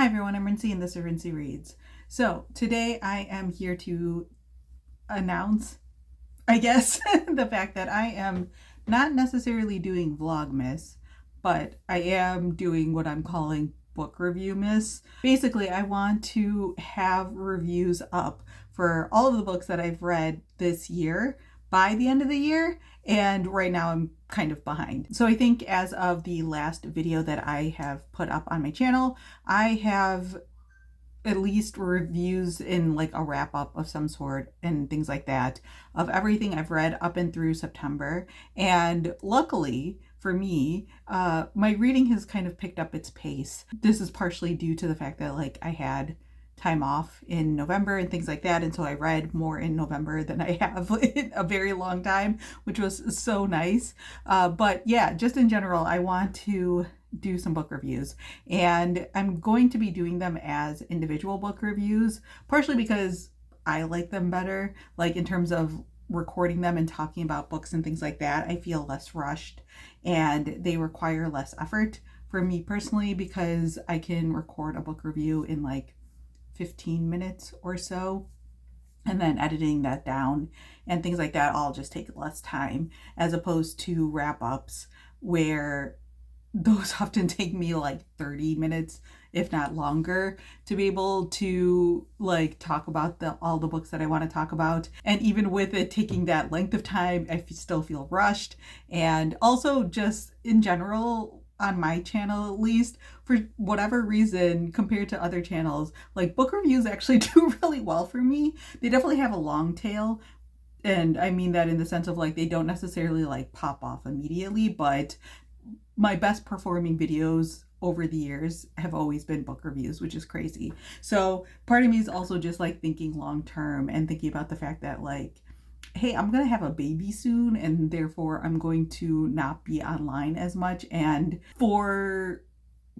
everyone, I'm Rincey and this is Rincey Reads. So today I am here to announce, I guess, the fact that I am not necessarily doing Vlogmas, but I am doing what I'm calling Book Review Miss. Basically, I want to have reviews up for all of the books that I've read this year by the end of the year, and right now I'm kind of behind. So I think as of the last video that I have put up on my channel, I have at least reviews in like a wrap up of some sort and things like that of everything I've read up and through September. And luckily for me, my reading has kind of picked up its pace. This is partially due to the fact that like I had time off in November and things like that, and so I read more in November than I have in a very long time, which was so nice. But yeah, just in general, I want to do some book reviews, and I'm going to be doing them as individual book reviews, partially because I like them better, like in terms of recording them and talking about books and things like that. I feel less rushed and they require less effort for me personally, because I can record a book review in like 15 minutes or so, and then editing that down and things like that all just take less time, as opposed to wrap ups where those often take me like 30 minutes, if not longer, to be able to like talk about all the books that I want to talk about. And even with it taking that length of time, I still feel rushed. And also just in general, on my channel at least, for whatever reason, compared to other channels, like book reviews actually do really well for me. They definitely have a long tail, and I mean that in the sense of like they don't necessarily like pop off immediately, but my best performing videos over the years have always been book reviews, which is crazy. So part of me is also just like thinking long term and thinking about the fact that like, hey, I'm gonna have a baby soon, and therefore I'm going to not be online as much. And for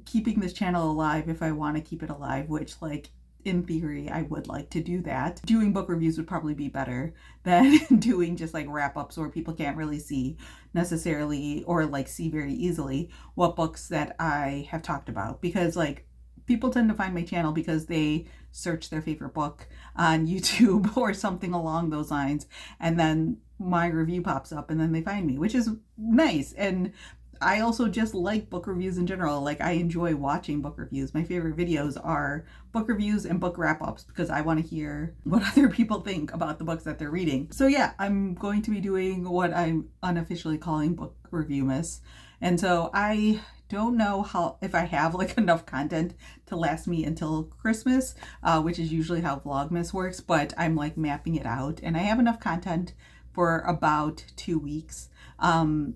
keeping this channel alive, if I want to keep it alive, which like in theory I would like to do that, doing book reviews would probably be better than doing just like wrap-ups where people can't really see necessarily, or like see very easily, what books that I have talked about. Because like people tend to find my channel because they search their favorite book on YouTube or something along those lines, and then my review pops up and then they find me, which is nice. And I also just like book reviews in general. Like I enjoy watching book reviews. My favorite videos are book reviews and book wrap-ups, because I want to hear what other people think about the books that they're reading. So yeah, I'm going to be doing what I'm unofficially calling Book Review Miss. And so I don't know if I have like enough content to last me until Christmas, which is usually how Vlogmas works, but I'm like mapping it out, and I have enough content for about 2 weeks. And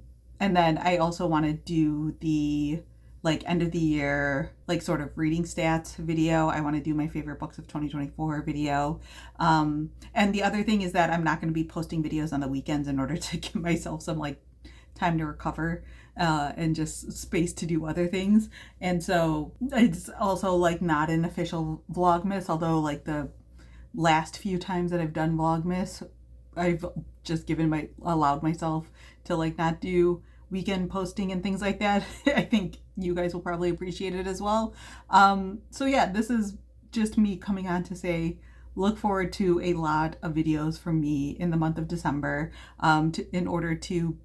then I also want to do the like end of the year, like sort of reading stats video. I want to do my favorite books of 2024 video. And the other thing is that I'm not going to be posting videos on the weekends in order to give myself some like time to recover and just space to do other things. And so it's also like not an official Vlogmas, although like the last few times that I've done Vlogmas, I've just allowed myself to like not do weekend posting and things like that. I think you guys will probably appreciate it as well. So yeah, this is just me coming on to say look forward to a lot of videos from me in the month of December, in order to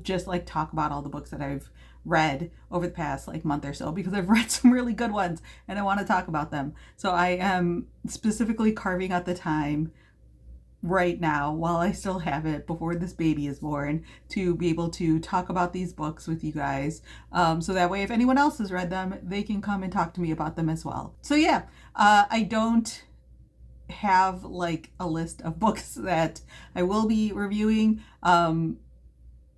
just like talk about all the books that I've read over the past like month or so, because I've read some really good ones and I want to talk about them. So I am specifically carving out the time right now, while I still have it before this baby is born, to be able to talk about these books with you guys, so that way if anyone else has read them, they can come and talk to me about them as well. So yeah, I don't have like a list of books that I will be reviewing,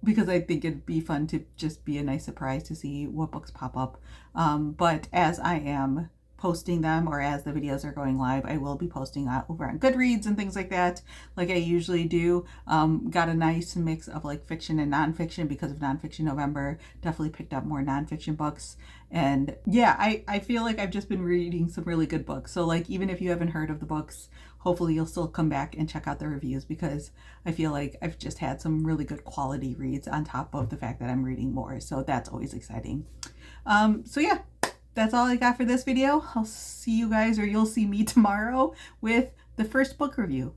because I think it'd be fun to just be a nice surprise to see what books pop up. But as I am posting them, or as the videos are going live, I will be posting over on Goodreads and things like that, like I usually do. Got a nice mix of like fiction and nonfiction because of Nonfiction November. Definitely picked up more nonfiction books. And yeah, I feel like I've just been reading some really good books. So like even if you haven't heard of the books, hopefully you'll still come back and check out the reviews, because I feel like I've just had some really good quality reads on top of the fact that I'm reading more. So that's always exciting. So yeah, that's all I got for this video. I'll see you guys, or you'll see me tomorrow with the first book review.